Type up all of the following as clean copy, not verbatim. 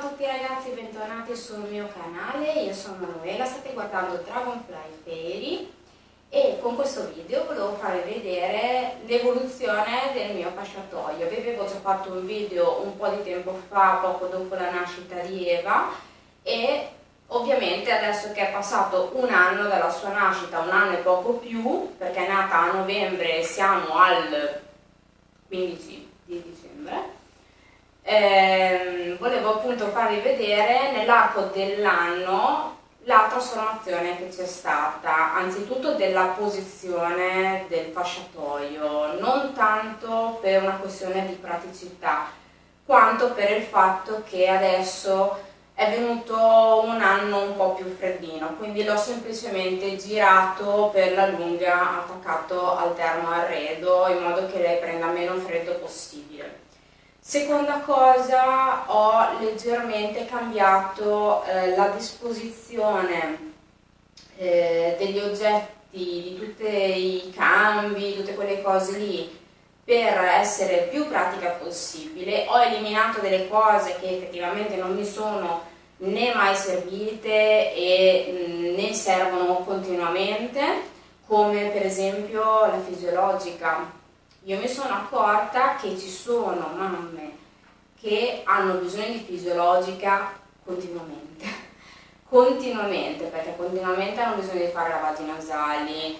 tutti ragazzi, bentornati sul mio canale, io sono Manuela, state guardando Dragonfly Fairy e con questo video volevo farvi vedere l'evoluzione del mio fasciatoio. Vi avevo già fatto un video un po' di tempo fa, poco dopo la nascita di Eva, e ovviamente adesso che è passato un anno dalla sua nascita, un anno e poco più, perché è nata a novembre e siamo al 15 di dicembre, volevo appunto farvi vedere nell'arco dell'anno la trasformazione che c'è stata, anzitutto della posizione del fasciatoio, non tanto per una questione di praticità, quanto per il fatto che adesso è venuto un anno un po' più freddino, quindi l'ho semplicemente girato per la lunga, attaccato al termoarredo in modo che lei prenda meno freddo possibile. Seconda cosa, ho leggermente cambiato la disposizione degli oggetti, di tutti i cambi, tutte quelle cose lì, per essere più pratica possibile. Ho eliminato delle cose che effettivamente non mi sono né mai servite e né servono continuamente, come per esempio la fisiologica. Io mi sono accorta che ci sono mamme che hanno bisogno di fisiologica continuamente, perché continuamente hanno bisogno di fare lavaggi nasali,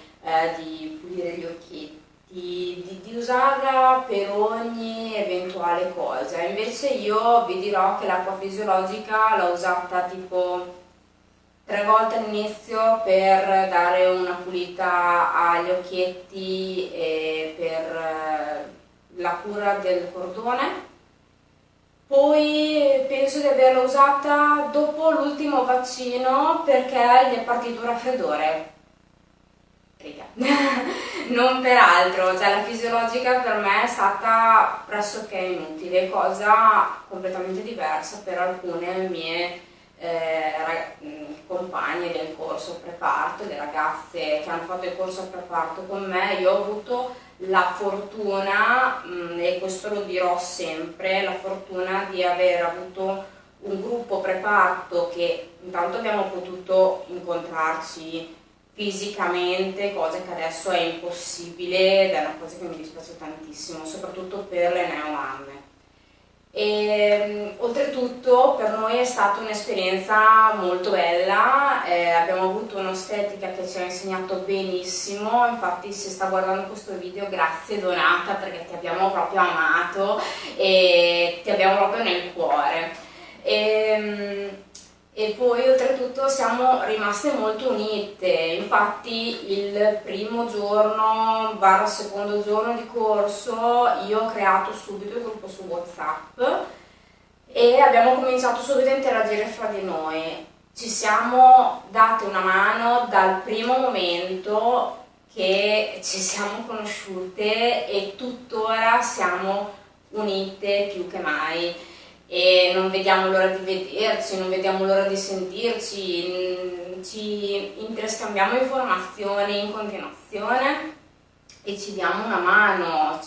di pulire gli occhietti, di usarla per ogni eventuale cosa. Invece io vi dirò che l'acqua fisiologica l'ho usata tipo 3 volte all'inizio per dare una pulita agli occhietti e per la cura del cordone. Poi penso di averla usata dopo l'ultimo vaccino perché gli è partito un raffreddore. Riga. Non per altro, cioè la fisiologica per me è stata pressoché inutile, cosa completamente diversa per alcune mie compagne del corso preparto, le ragazze che hanno fatto il corso preparto con me. Io ho avuto la fortuna, e questo lo dirò sempre, la fortuna di aver avuto un gruppo preparto che intanto abbiamo potuto incontrarci fisicamente, cosa che adesso è impossibile ed è una cosa che mi dispiace tantissimo, soprattutto per le neomamme. E oltretutto per noi è stata un'esperienza molto bella, abbiamo avuto un'ostetrica che ci ha insegnato benissimo. Infatti se sta guardando questo video, grazie Donata, perché ti abbiamo proprio amato e ti abbiamo proprio nel cuore. E poi oltretutto siamo rimaste molto unite, infatti il primo giorno / secondo giorno di corso io ho creato subito il gruppo su WhatsApp e abbiamo cominciato subito a interagire fra di noi. Ci siamo date una mano dal primo momento che ci siamo conosciute e tuttora siamo unite più che mai. E non vediamo l'ora di vederci, non vediamo l'ora di sentirci, ci interscambiamo informazioni in continuazione e ci diamo una mano,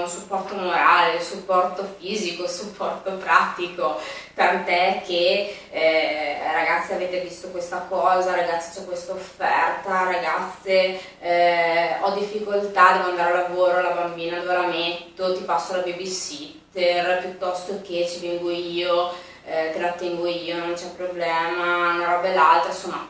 supporto morale, supporto fisico, supporto pratico, tant'è che ragazze avete visto questa cosa, ragazzi c'è questa offerta, ragazze ho difficoltà, devo andare a lavoro, la bambina dove la metto, ti passo la babysitter, piuttosto che ci vengo io, te la tengo io, non c'è problema, una roba e l'altra. Insomma,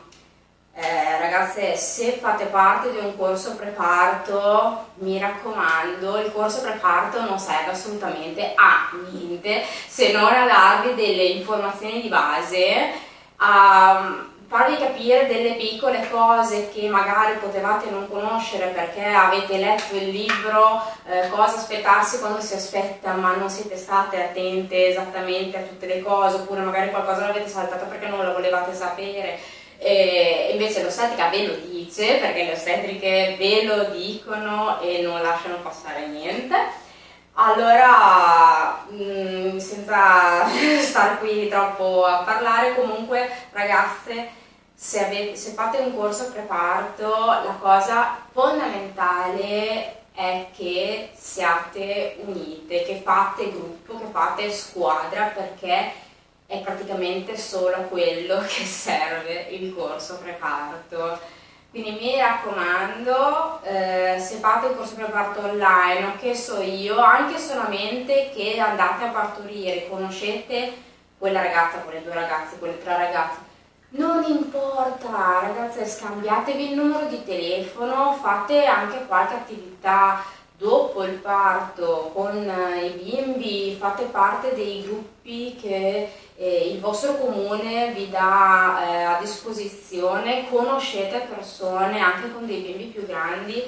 ragazze, se fate parte di un corso preparto, mi raccomando, il corso preparto non serve assolutamente a niente se non a darvi delle informazioni di base, a farvi capire delle piccole cose che magari potevate non conoscere perché avete letto il libro, cosa aspettarsi quando si aspetta, ma non siete state attente esattamente a tutte le cose, oppure magari qualcosa l'avete saltata perché non la volevate sapere. E invece l'ostetrica ve lo dice, perché le ostetriche ve lo dicono e non lasciano passare niente. Allora, senza stare qui troppo a parlare, comunque ragazze, se fate un corso preparto, la cosa fondamentale è che siate unite, che fate gruppo, che fate squadra, perché è praticamente solo quello che serve il corso preparto. Quindi mi raccomando, se fate il corso preparto online o che so io, anche solamente che andate a partorire, conoscete quella ragazza, quelle due ragazze, quelle tre ragazze, non importa ragazze, scambiatevi il numero di telefono, fate anche qualche attività dopo il parto con i bimbi, fate parte dei gruppi che il vostro comune vi dà a disposizione, conoscete persone anche con dei bimbi più grandi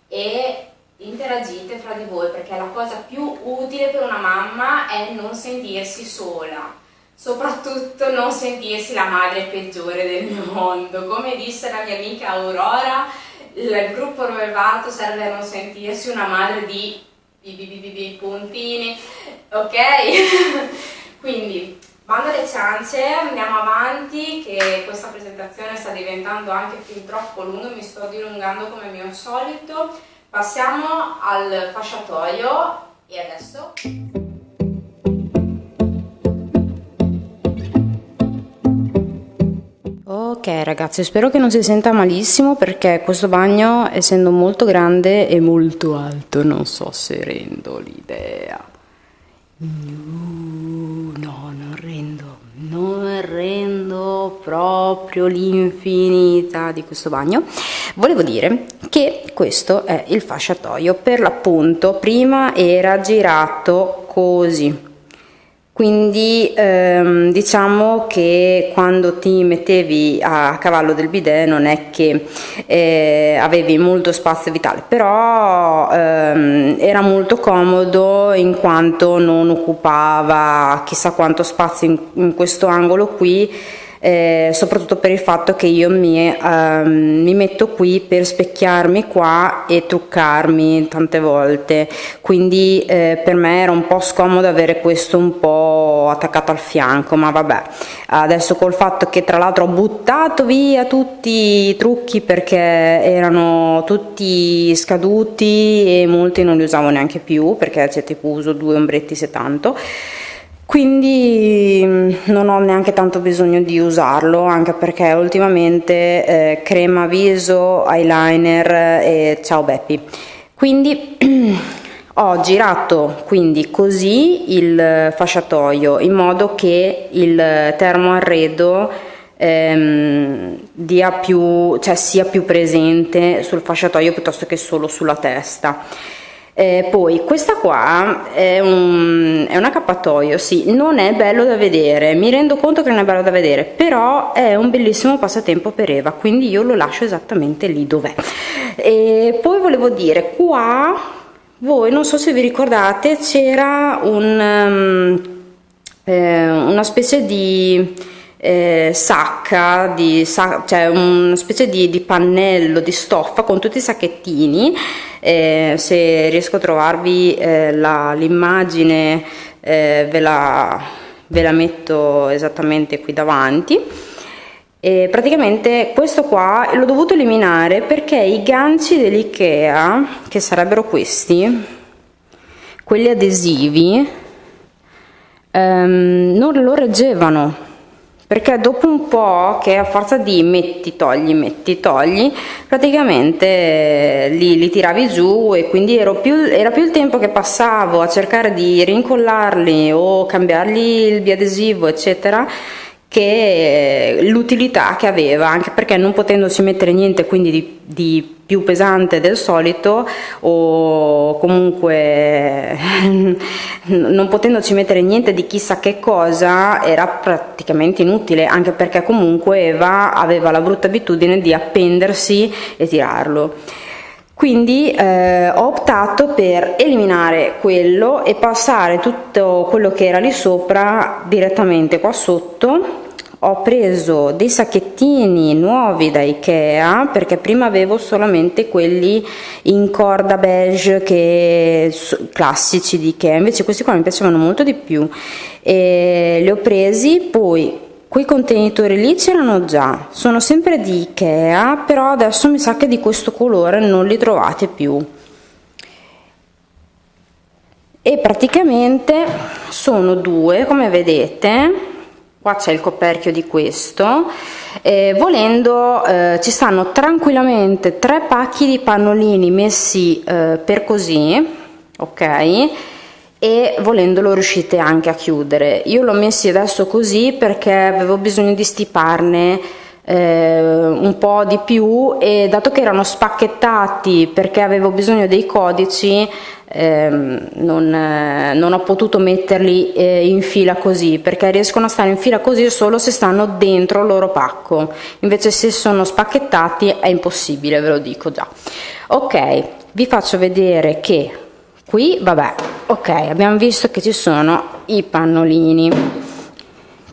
e interagite fra di voi, perché la cosa più utile per una mamma è non sentirsi sola, soprattutto non sentirsi la madre peggiore del mondo. Come disse la mia amica Aurora, il gruppo preparto serve a non sentirsi una madre di puntini, ok? Quindi bando alle ciance, andiamo avanti che questa presentazione sta diventando anche fin troppo lunga, mi sto dilungando come mio solito. Passiamo al fasciatoio e adesso... Ok ragazzi, spero che non si senta malissimo perché questo bagno, essendo molto grande e molto alto, non so se rendo l'idea. No, non rendo proprio l'infinità di questo bagno. Volevo dire che questo è il fasciatoio, per l'appunto prima era girato così. Quindi diciamo che quando ti mettevi a cavallo del bidet non è che avevi molto spazio vitale, però era molto comodo in quanto non occupava chissà quanto spazio in questo angolo qui. Soprattutto per il fatto che io mi metto qui per specchiarmi qua e truccarmi tante volte, quindi per me era un po' scomodo avere questo un po' attaccato al fianco, ma vabbè, adesso col fatto che tra l'altro ho buttato via tutti i trucchi perché erano tutti scaduti e molti non li usavo neanche più perché c'è tipo uso 2 ombretti se tanto. Quindi non ho neanche tanto bisogno di usarlo, anche perché ultimamente crema viso, eyeliner e ciao Beppi. Quindi ho girato quindi così il fasciatoio in modo che il termoarredo sia più presente sul fasciatoio piuttosto che solo sulla testa. Poi questa qua è un accappatoio, sì, non è bello da vedere, mi rendo conto che non è bello da vedere, però è un bellissimo passatempo per Eva, quindi io lo lascio esattamente lì dov'è. E poi volevo dire, qua voi non so se vi ricordate, c'era una specie di sacca, cioè una specie di pannello di stoffa con tutti i sacchettini. Se riesco a trovarvi l'immagine ve la metto esattamente qui davanti. E praticamente questo qua l'ho dovuto eliminare perché i ganci dell'IKEA, che sarebbero questi, quelli adesivi, non lo reggevano, perché dopo un po' che a forza di metti togli praticamente li tiravi giù, e quindi era più il tempo che passavo a cercare di rincollarli o cambiargli il biadesivo eccetera che l'utilità che aveva, anche perché non potendosi mettere niente quindi di più pesante del solito, o comunque non potendoci mettere niente di chissà che cosa, era praticamente inutile, anche perché comunque Eva aveva la brutta abitudine di appendersi e tirarlo. Quindi ho optato per eliminare quello e passare tutto quello che era lì sopra direttamente qua sotto. Ho preso dei sacchettini nuovi da Ikea perché prima avevo solamente quelli in corda beige classici di Ikea, invece questi qua mi piacevano molto di più e li ho presi. Poi quei contenitori lì c'erano già, sono sempre di Ikea, però adesso mi sa che di questo colore non li trovate più, e praticamente sono due, come vedete, qua c'è il coperchio di questo, volendo ci stanno tranquillamente 3 pacchi di pannolini messi per così, ok, e volendo lo riuscite anche a chiudere. Io l'ho messi adesso così perché avevo bisogno di stiparne un po' di più, e dato che erano spacchettati perché avevo bisogno dei codici, non ho potuto metterli in fila così, perché riescono a stare in fila così solo se stanno dentro il loro pacco, invece se sono spacchettati è impossibile, ve lo dico già. Ok, vi faccio vedere che qui, vabbè, ok, abbiamo visto che ci sono i pannolini,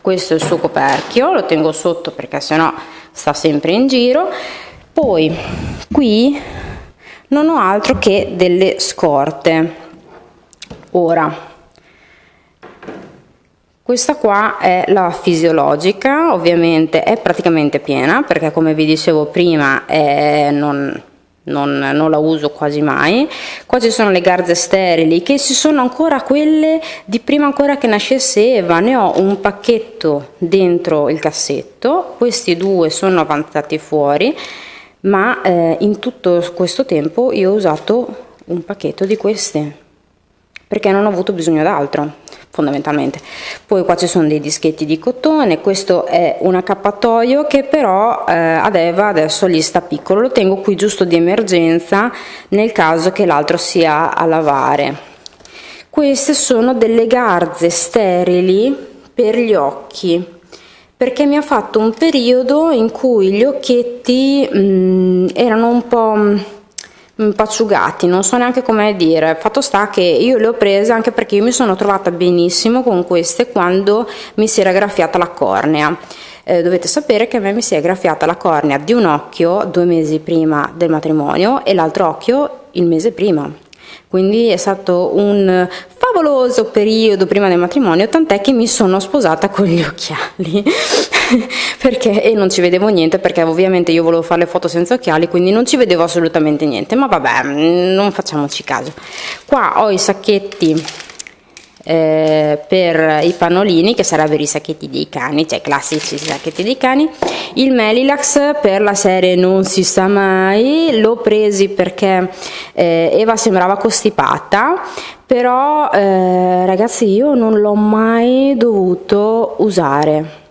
questo è il suo coperchio, lo tengo sotto perché sennò sta sempre in giro. Poi qui non ho altro che delle scorte. Ora, questa qua è la fisiologica, ovviamente è praticamente piena perché, come vi dicevo prima, non la uso quasi mai. Qua ci sono le garze sterili, che ci sono ancora quelle di prima, ancora che nascesse Eva, ne ho un pacchetto dentro il cassetto, questi 2 sono avanzati fuori, ma in tutto questo tempo io ho usato un pacchetto di queste perché non ho avuto bisogno d'altro, fondamentalmente. Poi qua ci sono dei dischetti di cotone, questo è un accappatoio che però ad Eva adesso gli sta piccolo, lo tengo qui giusto di emergenza nel caso che l'altro sia a lavare. Queste sono delle garze sterili per gli occhi, perché mi ha fatto un periodo in cui gli occhietti erano un po' impacciugati, non so neanche come dire. Fatto sta che io le ho prese anche perché io mi sono trovata benissimo con queste quando mi si era graffiata la cornea. Dovete sapere che a me mi si è graffiata la cornea di un occhio 2 mesi prima del matrimonio e l'altro occhio il mese prima, quindi è stato un favoloso periodo prima del matrimonio, tant'è che mi sono sposata con gli occhiali perché, e non ci vedevo niente, perché ovviamente io volevo fare le foto senza occhiali, quindi non ci vedevo assolutamente niente, ma vabbè, non facciamoci caso. Qua ho i sacchetti per i pannolini, che sarebbero i sacchetti dei cani, cioè i classici sacchetti dei cani. Il Melilax per la serie non si sa mai, l'ho presi perché Eva sembrava costipata, però ragazzi io non l'ho mai dovuto usare.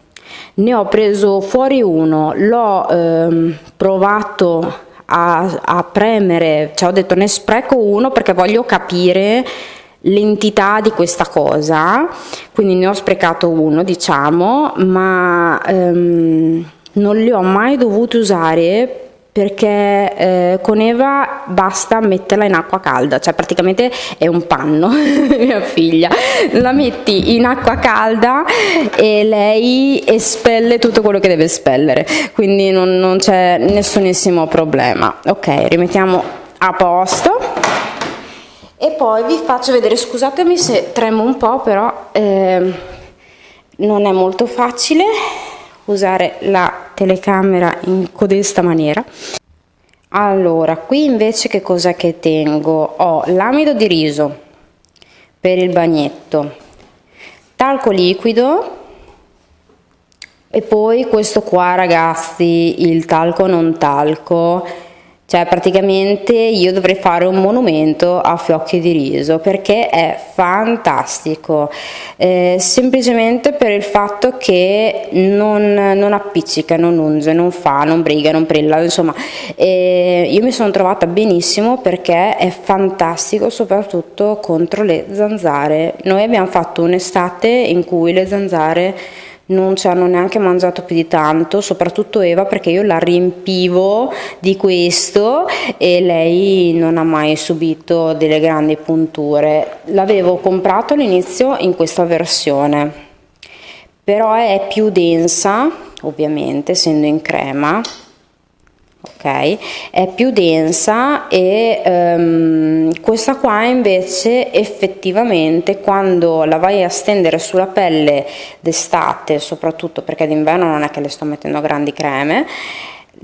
Ne ho preso fuori uno, l'ho provato a premere, cioè ho detto ne spreco uno perché voglio capire l'entità di questa cosa, quindi ne ho sprecato uno, diciamo, ma non li ho mai dovuti usare perché con Eva basta metterla in acqua calda, cioè praticamente è un panno mia figlia, la metti in acqua calda e lei espelle tutto quello che deve espellere, quindi non c'è nessunissimo problema. Ok, rimettiamo a posto. E poi vi faccio vedere, scusatemi se tremo un po', però non è molto facile usare la telecamera in codesta maniera. Allora, qui invece che cos'è che tengo? Ho l'amido di riso per il bagnetto, talco liquido e poi questo qua, ragazzi, il talco non talco. Cioè praticamente io dovrei fare un monumento a fiocchi di riso perché è fantastico, semplicemente per il fatto che non appiccica, non unge, non fa, non briga, non brilla, insomma io mi sono trovata benissimo perché è fantastico soprattutto contro le zanzare. Noi abbiamo fatto un'estate in cui le zanzare non ci hanno neanche mangiato più di tanto, soprattutto Eva, perché io la riempivo di questo e lei non ha mai subito delle grandi punture. L'avevo comprato all'inizio in questa versione, però è più densa, ovviamente essendo in crema, ok, è più densa e questa qua invece effettivamente quando la vai a stendere sulla pelle d'estate, soprattutto perché d'inverno non è che le sto mettendo grandi creme,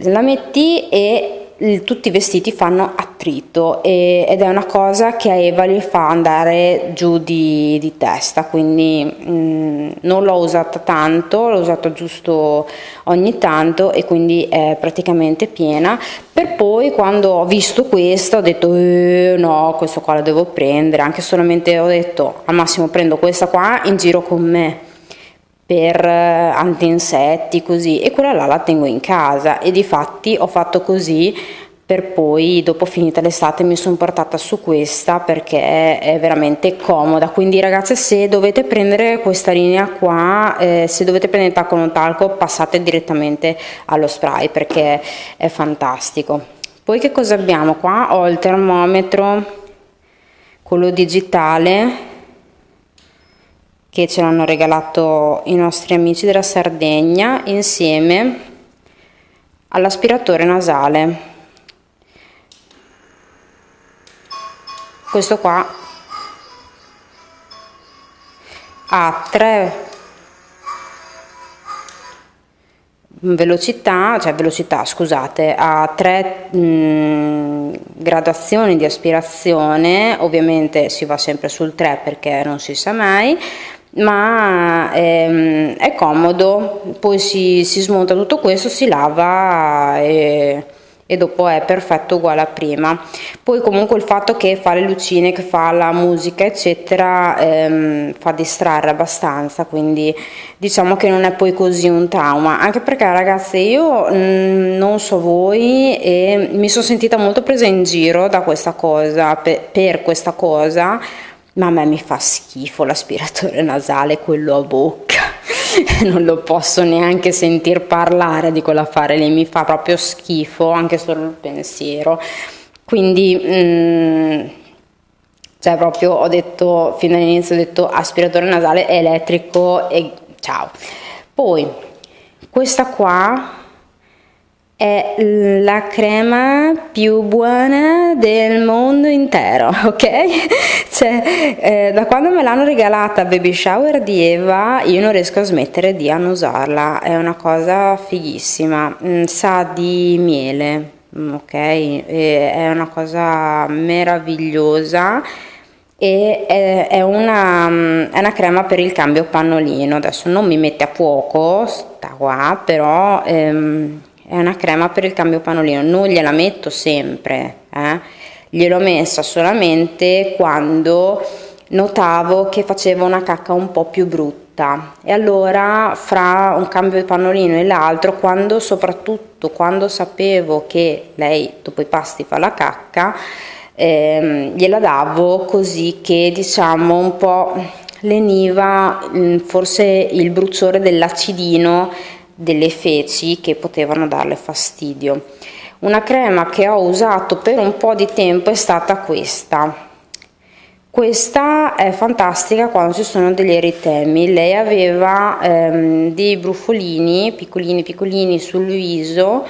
la metti e tutti i vestiti fanno attrito ed è una cosa che a Eva gli fa andare giù di testa, quindi non l'ho usata tanto, l'ho usata giusto ogni tanto e quindi è praticamente piena. Per poi, quando ho visto questa, ho detto no, questo qua lo devo prendere, anche solamente ho detto al massimo prendo questa qua in giro con me per anti-insetti, così, e quella là la tengo in casa, e difatti ho fatto così. Per poi, dopo finita l'estate, mi sono portata su questa perché è veramente comoda. Quindi ragazze, se dovete prendere questa linea qua, se dovete prendere tacco non talco, passate direttamente allo spray perché è fantastico. Poi che cosa abbiamo qua? Ho il termometro, quello digitale, che ce l'hanno regalato i nostri amici della Sardegna, insieme all'aspiratore nasale. Questo qua ha 3 velocità, scusate, ha 3 gradazioni di aspirazione. Ovviamente si va sempre sul 3 perché non si sa mai, ma è comodo. Poi si smonta tutto questo, si lava e dopo è perfetto uguale a prima. Poi comunque il fatto che fa le lucine, che fa la musica eccetera, fa distrarre abbastanza, quindi diciamo che non è poi così un trauma, anche perché ragazze io non so voi, e mi sono sentita molto presa in giro da questa cosa, per questa cosa, ma a me mi fa schifo l'aspiratore nasale, quello a bocca. Non lo posso neanche sentir parlare di quell'affare lì, mi fa proprio schifo anche solo il pensiero. Quindi cioè proprio ho detto fin dall'inizio, ho detto aspiratore nasale elettrico e ciao. Poi questa qua è la crema più buona del mondo intero, ok? Cioè, da quando me l'hanno regalata a baby shower di Eva, io non riesco a smettere di annusarla, è una cosa fighissima, sa di miele, ok? È una cosa meravigliosa e è una crema per il cambio pannolino. Adesso non mi mette a fuoco, sta qua, però è una crema per il cambio pannolino, non gliela metto sempre, gliel'ho messa solamente quando notavo che faceva una cacca un po' più brutta, e allora fra un cambio di pannolino e l'altro, soprattutto quando sapevo che lei dopo i pasti fa la cacca, gliela davo così che diciamo un po' leniva forse il bruciore dell'acidino delle feci che potevano darle fastidio. Una crema che ho usato per un po' di tempo è stata questa. Questa è fantastica quando ci sono degli eritemi. Lei aveva dei brufolini piccolini piccolini sul viso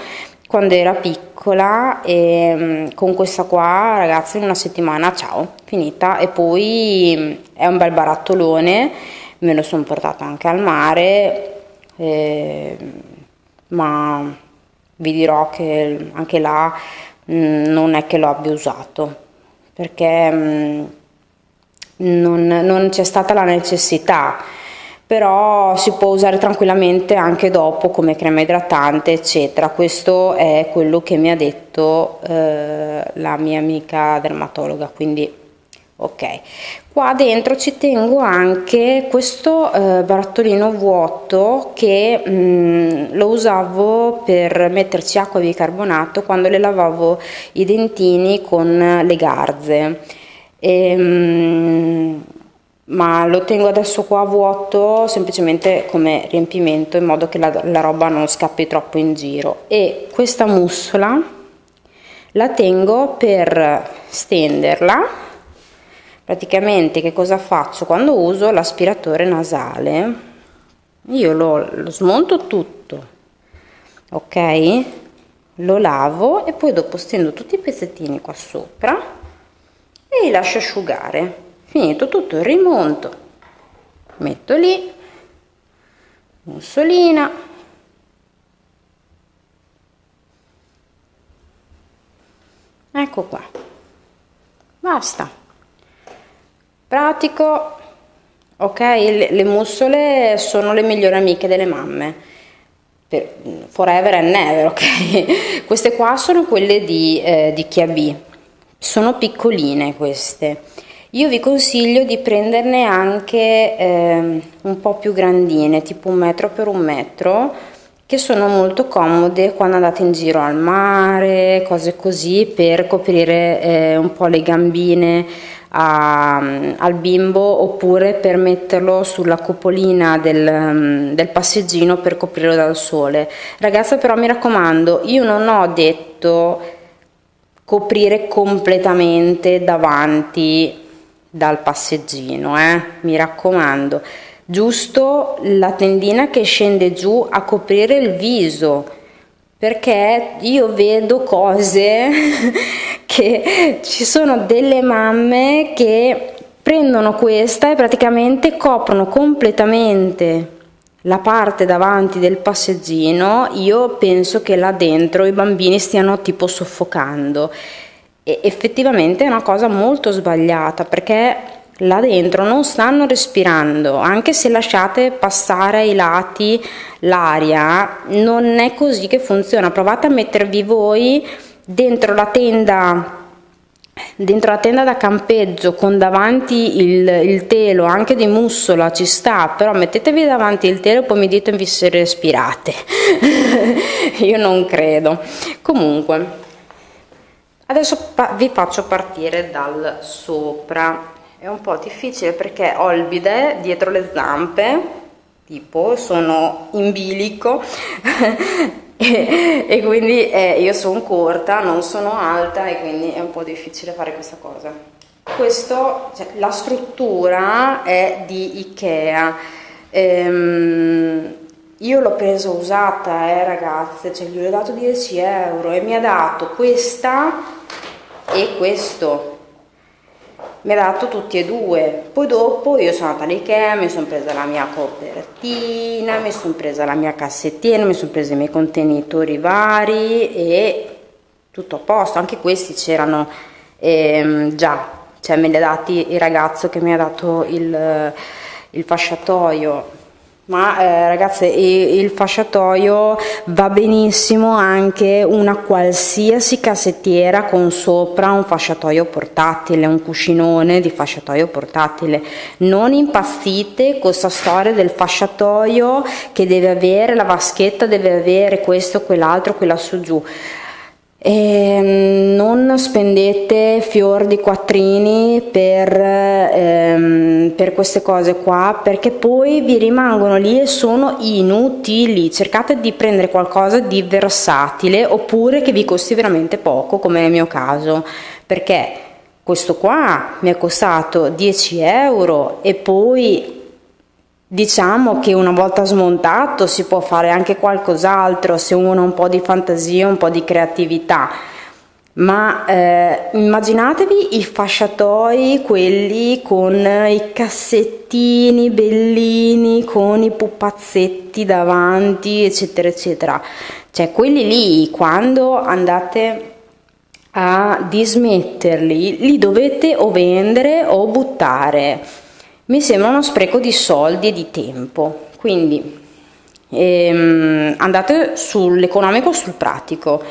quando era piccola, e con questa qua ragazzi in una settimana ciao, finita. E poi è un bel barattolone, me lo sono portato anche al mare, ma vi dirò che anche là non è che lo abbia usato perché non c'è stata la necessità, però si può usare tranquillamente anche dopo come crema idratante eccetera. Questo è quello che mi ha detto la mia amica dermatologa, quindi ok. Qua dentro ci tengo anche questo barattolino vuoto che lo usavo per metterci acqua e bicarbonato quando le lavavo i dentini con le garze. Ma lo tengo adesso qua vuoto semplicemente come riempimento, in modo che la roba non scappi troppo in giro. E questa mussola la tengo per stenderla. Praticamente che cosa faccio? Quando uso l'aspiratore nasale io lo smonto tutto, ok? Lo lavo e poi dopo stendo tutti i pezzettini qua sopra e li lascio asciugare. Finito tutto, rimonto, metto lì, mussolina, Ecco qua, basta, pratico. Ok, le mussole sono le migliori amiche delle mamme, forever and ever, ok? Queste qua sono quelle di Chiabi, sono piccoline queste. Io vi consiglio di prenderne anche un po' più grandine, tipo 1 metro per 1 metro, che sono molto comode quando andate in giro al mare, cose così, per coprire un po' le gambine al bimbo, oppure per metterlo sulla cupolina del passeggino per coprirlo dal sole. Ragazza, però mi raccomando, io non ho detto coprire completamente davanti dal passeggino, mi raccomando, giusto la tendina che scende giù a coprire il viso, perché io vedo cose che ci sono delle mamme che prendono questa e praticamente coprono completamente la parte davanti del passeggino. Io penso che là dentro i bambini stiano tipo soffocando, e effettivamente è una cosa molto sbagliata, perché là dentro non stanno respirando. Anche se lasciate passare ai lati l'aria, non è così che funziona. Provate a mettervi voi dentro la tenda da campeggio con davanti il telo, anche di mussola ci sta, però mettetevi davanti il telo e poi mi dite se respirate. Io non credo. Comunque, adesso vi faccio partire dal sopra. È un po' difficile perché ho il bidet dietro le zampe, tipo sono in bilico e quindi io sono corta, non sono alta, e quindi è un po' difficile fare questa cosa. La struttura è di Ikea. Io l'ho presa usata, ragazze, gli ho dato 10 euro e mi ha dato questa e questo. Mi ha dato tutti e due. Poi dopo io sono andata all'Ikea, mi sono presa la mia copertina, mi sono presa la mia cassettina, mi sono presa i miei contenitori vari e tutto a posto. Anche questi c'erano già, cioè me li ha dati il ragazzo che mi ha dato il fasciatoio. Ma ragazze, il fasciatoio va benissimo anche una qualsiasi cassettiera con sopra un fasciatoio portatile, un cuscinone di fasciatoio portatile. Non impazzite con questa storia del fasciatoio che deve avere la vaschetta, deve avere questo, quell'altro, quella su giù. Non spendete fior di quattrini per queste cose qua, perché poi vi rimangono lì e sono inutili. Cercate di prendere qualcosa di versatile, oppure che vi costi veramente poco, come nel mio caso, perché questo qua mi è costato 10 euro e poi diciamo che una volta smontato si può fare anche qualcos'altro se uno ha un po' di fantasia, un po' di creatività. Ma immaginatevi i fasciatoi, quelli con i cassettini bellini, con i pupazzetti davanti, eccetera eccetera. Cioè quelli lì, quando andate a dismetterli, li dovete o vendere o buttare. Mi sembra uno spreco di soldi e di tempo. Quindi andate sull'economico o sul pratico.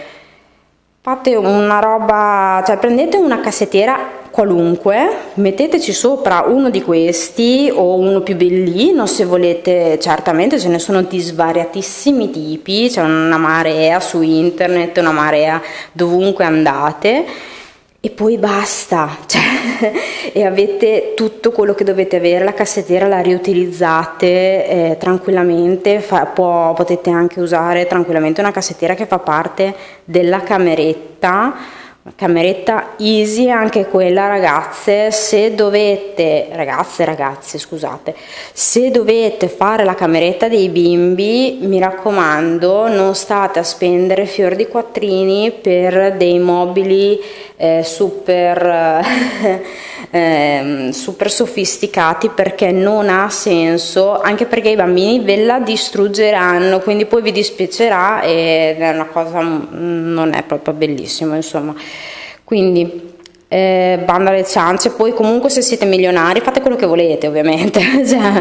Fate una roba, cioè prendete una cassettiera qualunque, metteteci sopra uno di questi o uno più bellino se volete. Certamente ce ne sono di svariatissimi tipi, c'è una marea su internet, una marea dovunque andate, e poi basta, cioè, e avete tutto quello che dovete avere. La cassettiera la riutilizzate tranquillamente, potete anche usare tranquillamente una cassettiera che fa parte della cameretta easy, anche quella, ragazze. Se dovete, ragazze scusate, se dovete fare la cameretta dei bimbi, mi raccomando, non state a spendere fior di quattrini per dei mobili super sofisticati, perché non ha senso, anche perché i bambini ve la distruggeranno, quindi poi vi dispiacerà ed è una cosa, non è proprio bellissimo, insomma. Quindi bando alle ciance. Poi comunque se siete milionari fate quello che volete, ovviamente, cioè,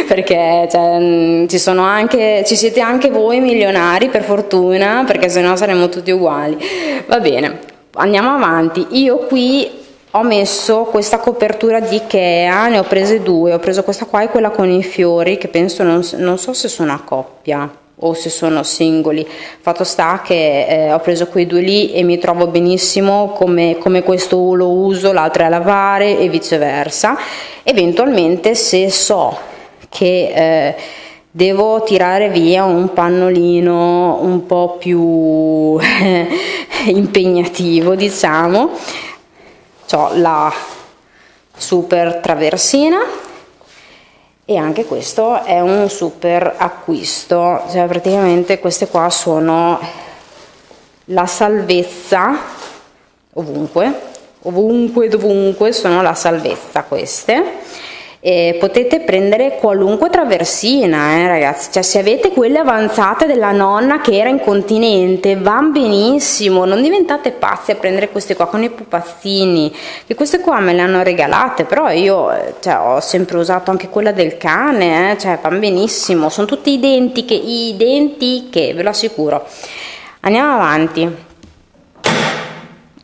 perché cioè, ci siete anche voi milionari, per fortuna, perché sennò saremmo tutti uguali. Va bene, andiamo avanti. Io qui ho messo questa copertura di Ikea, ne ho prese due, ho preso questa qua e quella con i fiori, che penso, non so se sono a coppia o se sono singoli. Fatto sta che ho preso quei due lì e mi trovo benissimo, come questo lo uso, l'altro è a lavare e viceversa. Eventualmente, se so che devo tirare via un pannolino un po' più impegnativo, diciamo, ho la super traversina. E anche questo è un super acquisto, cioè praticamente queste qua sono la salvezza dovunque sono la salvezza queste. E potete prendere qualunque traversina, ragazzi, cioè se avete quelle avanzate della nonna che era incontinente va benissimo, non diventate pazzi a prendere queste qua con i pupazzini, che queste qua me le hanno regalate, però io cioè, ho sempre usato anche quella del cane, cioè van benissimo, sono tutte identiche, ve lo assicuro. Andiamo avanti.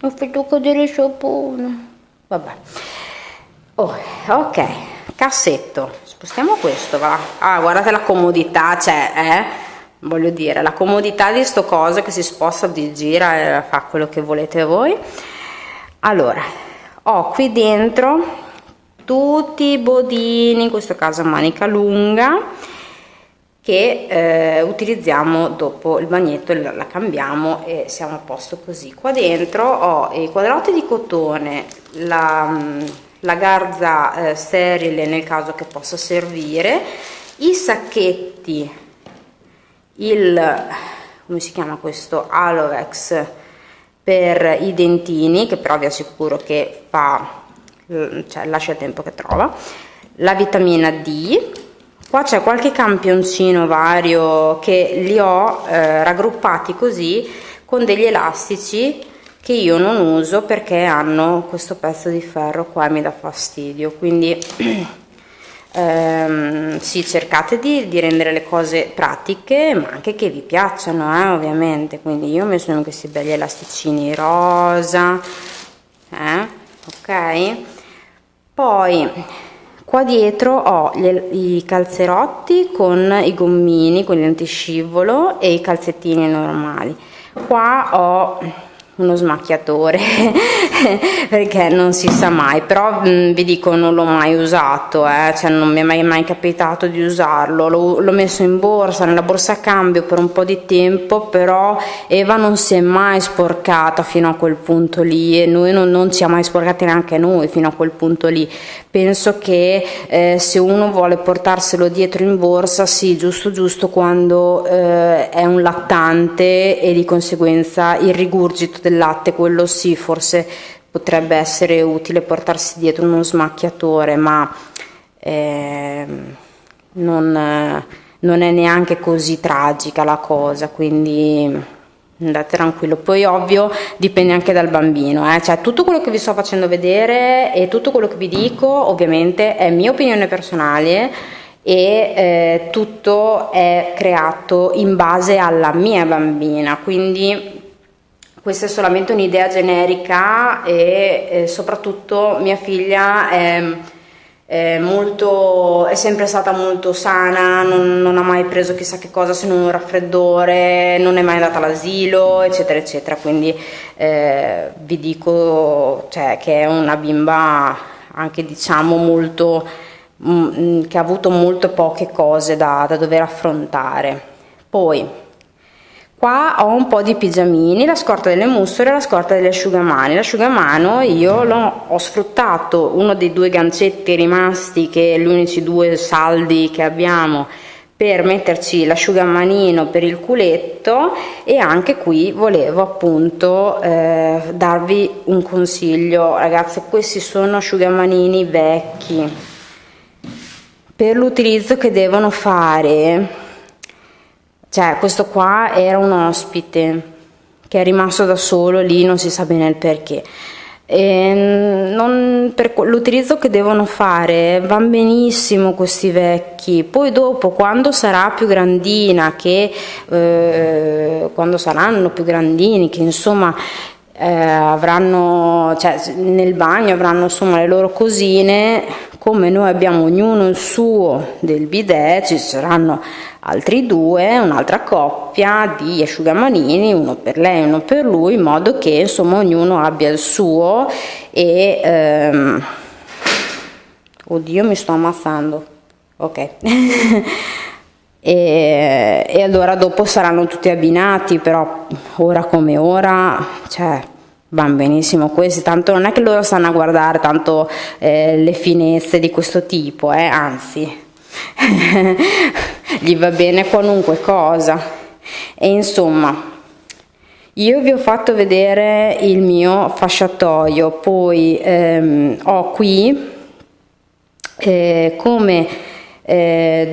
Ho fatto cadere il sapone, vabbè. Ok, cassetto, spostiamo questo, va. Guardate la comodità, cioè, voglio dire, la comodità di sto coso che si sposta, si gira e fa quello che volete voi. Allora, ho qui dentro tutti i bodini, in questo caso a manica lunga, che utilizziamo dopo il bagnetto, la cambiamo e siamo a posto così. Qua dentro ho i quadrati di cotone, la garza sterile nel caso che possa servire, i sacchetti, come si chiama questo, Alovex per i dentini, che però vi assicuro che cioè, lascia il tempo che trova, la vitamina D. Qua c'è qualche campioncino vario che li ho raggruppati così con degli elastici che io non uso perché hanno questo pezzo di ferro qua e mi dà fastidio, quindi sì, cercate di rendere le cose pratiche ma anche che vi piacciono, ovviamente. Quindi io ho messo in questi belli elasticini rosa, ok. Poi qua dietro ho i calzerotti con i gommini, con l'antiscivolo, e i calzettini normali. Qua ho uno smacchiatore perché non si sa mai, però vi dico, non l'ho mai usato, cioè non mi è mai capitato di usarlo. L'ho messo in borsa, nella borsa a cambio per un po' di tempo, però Eva non si è mai sporcata fino a quel punto lì e noi non ci ha mai sporcati neanche noi fino a quel punto lì. Penso che se uno vuole portarselo dietro in borsa, sì, giusto quando è un lattante e di conseguenza il rigurgito del latte, quello sì, forse potrebbe essere utile portarsi dietro uno smacchiatore, ma non è neanche così tragica la cosa, quindi andate tranquillo. Poi ovvio dipende anche dal bambino, cioè tutto quello che vi sto facendo vedere e tutto quello che vi dico ovviamente è mia opinione personale e tutto è creato in base alla mia bambina, quindi questa è solamente un'idea generica e soprattutto mia figlia è sempre stata molto sana, non ha mai preso chissà che cosa se non un raffreddore, non è mai andata all'asilo, eccetera eccetera, quindi vi dico, cioè, che è una bimba anche, diciamo, molto che ha avuto molto poche cose da dover affrontare. Poi qua ho un po' di pigiamini, la scorta delle mustole e la scorta delle asciugamani. L'asciugamano io ho sfruttato uno dei due gancetti rimasti, che è gli unici due saldi che abbiamo, per metterci l'asciugamanino per il culetto. E anche qui volevo appunto darvi un consiglio, ragazzi. Questi sono asciugamanini vecchi per l'utilizzo che devono fare. Cioè, questo qua era un ospite che è rimasto da solo lì, non si sa bene il perché. Per l'utilizzo che devono fare van benissimo questi vecchi, poi dopo quando sarà più grandina, che quando saranno più grandini, che insomma avranno, cioè nel bagno avranno insomma le loro cosine, come noi abbiamo ognuno il suo del bidet, ci saranno altri due, un'altra coppia di asciugamanini, uno per lei e uno per lui, in modo che insomma ognuno abbia il suo. E oddio, mi sto ammazzando, ok. E allora dopo saranno tutti abbinati, però ora come ora, cioè vanno benissimo questi, tanto non è che loro stanno a guardare tanto le finezze di questo tipo, anzi gli va bene qualunque cosa. E insomma, io vi ho fatto vedere il mio fasciatoio, poi ho qui come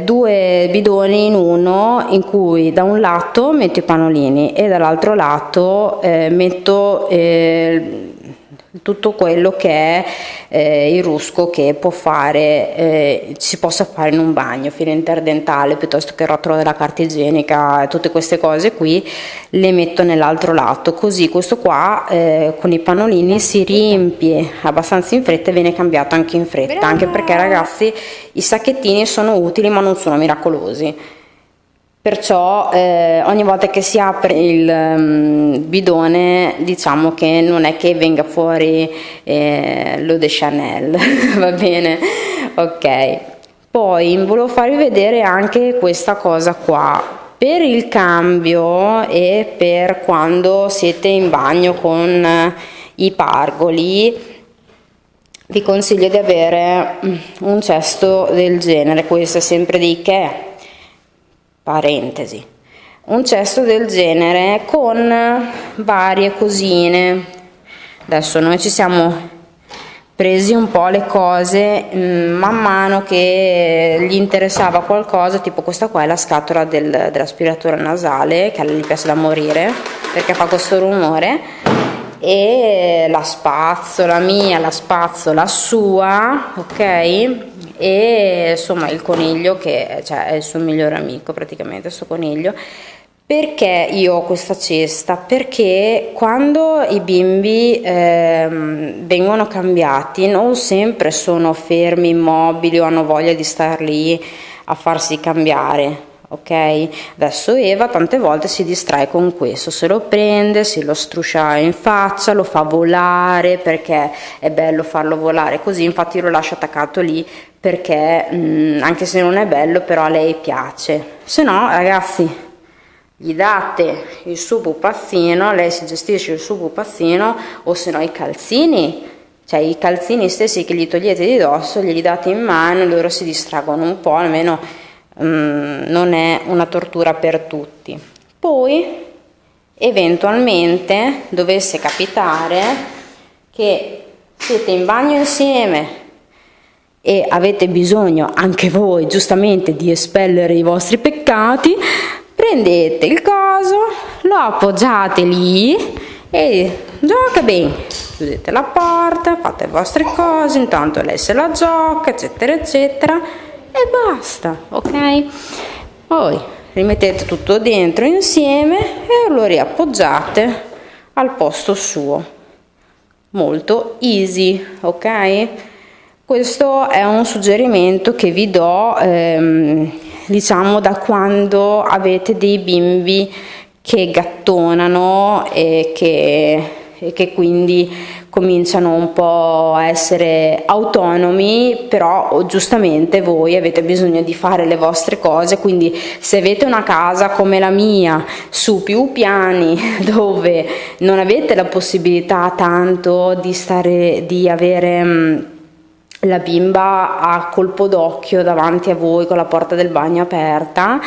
due bidoni in uno, in cui da un lato metto i pannolini e dall'altro lato metto tutto quello che è il rusco che può fare, si possa fare in un bagno, filo interdentale piuttosto che rotolo della carta igienica, tutte queste cose qui le metto nell'altro lato, così questo qua con i pannolini si riempie abbastanza in fretta e viene cambiato anche in fretta. Anche perché, ragazzi, i sacchettini sono utili ma non sono miracolosi. Perciò ogni volta che si apre il bidone, diciamo che non è che venga fuori l'eau de Chanel, va bene? Ok. Poi volevo farvi vedere anche questa cosa qua. Per il cambio e per quando siete in bagno con i pargoli, vi consiglio di avere un cesto del genere. Questo è sempre di Ikea. Parentesi, un cesto del genere con varie cosine. Adesso noi ci siamo presi un po' le cose man mano che gli interessava qualcosa, tipo questa qua è la scatola dell'aspiratore nasale, che a lei gli piace da morire perché fa questo rumore, e la spazzola mia, la spazzola sua, ok? E insomma il coniglio, che cioè, è il suo migliore amico praticamente, questo coniglio. Perché io ho questa cesta? Perché quando i bimbi vengono cambiati non sempre sono fermi, immobili o hanno voglia di star lì a farsi cambiare. Ok, adesso Eva tante volte si distrae con questo, se lo prende, si lo struscia in faccia, lo fa volare perché è bello farlo volare così. Infatti io lo lascio attaccato lì perché anche se non è bello, però a lei piace. Se no, ragazzi, gli date il suo pupazzino, lei si gestisce il suo pupazzino, o se no i calzini, cioè i calzini stessi che gli togliete di dosso, glieli date in mano e loro si distraggono un po', almeno non è una tortura per tutti. Poi eventualmente dovesse capitare che siete in bagno insieme e avete bisogno anche voi giustamente di espellere i vostri peccati, prendete il coso, lo appoggiate lì e gioca bene, chiudete la porta, fate le vostre cose, intanto lei se la gioca, eccetera eccetera, e basta, ok? Poi rimettete tutto dentro insieme e lo riappoggiate al posto suo. Molto easy, ok? Questo è un suggerimento che vi do, diciamo, da quando avete dei bimbi che gattonano e che quindi cominciano un po' a essere autonomi, però giustamente voi avete bisogno di fare le vostre cose, quindi se avete una casa come la mia su più piani dove non avete la possibilità tanto di avere la bimba a colpo d'occhio davanti a voi con la porta del bagno aperta,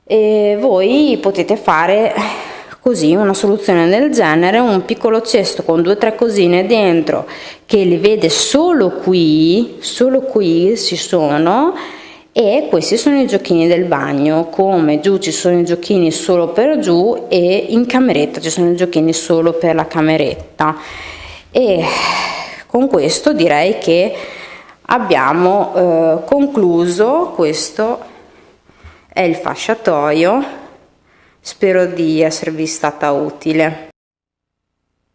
e voi potete fare così una soluzione del genere, un piccolo cesto con 2 o 3 cosine dentro che le vede solo qui ci sono, E questi sono i giochini del bagno, come giù ci sono i giochini solo per giù e in cameretta ci sono i giochini solo per la cameretta. E con questo direi che abbiamo concluso. Questo è il fasciatoio, spero di esservi stata utile.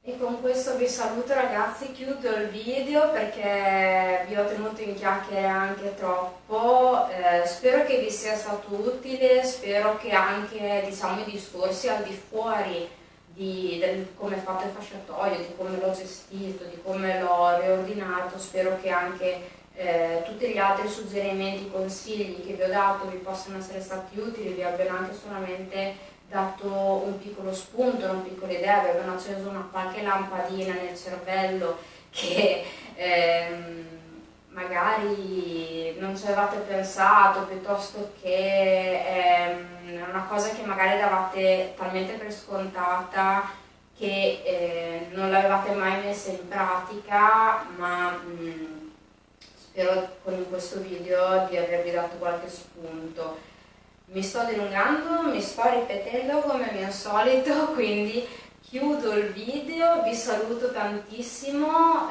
E con questo vi saluto ragazzi, chiudo il video perché vi ho tenuto in chiacchiere anche troppo, spero che vi sia stato utile, spero che anche diciamo i discorsi al di fuori di come è fatto il fasciatoio, di come l'ho gestito, di come l'ho riordinato, spero che anche tutti gli altri suggerimenti, consigli che vi ho dato vi possano essere stati utili, vi abbiano anche solamente dato un piccolo spunto, una piccola idea, vi abbiano acceso una qualche lampadina nel cervello che magari non ci avevate pensato, piuttosto che è una cosa che magari davate talmente per scontata che non l'avevate mai messa in pratica, ma spero con questo video di avervi dato qualche spunto. Mi sto dilungando, mi sto ripetendo come mio solito, quindi chiudo il video, vi saluto tantissimo,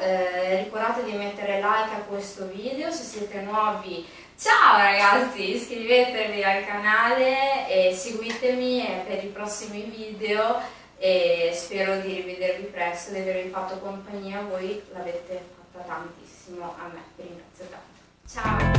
ricordate di mettere like a questo video se siete nuovi. Ciao ragazzi, iscrivetevi al canale e seguitemi per i prossimi video e spero di rivedervi presto, di avervi fatto compagnia, voi l'avete fatta tantissimo, a me vi ringrazio tanto. Ciao!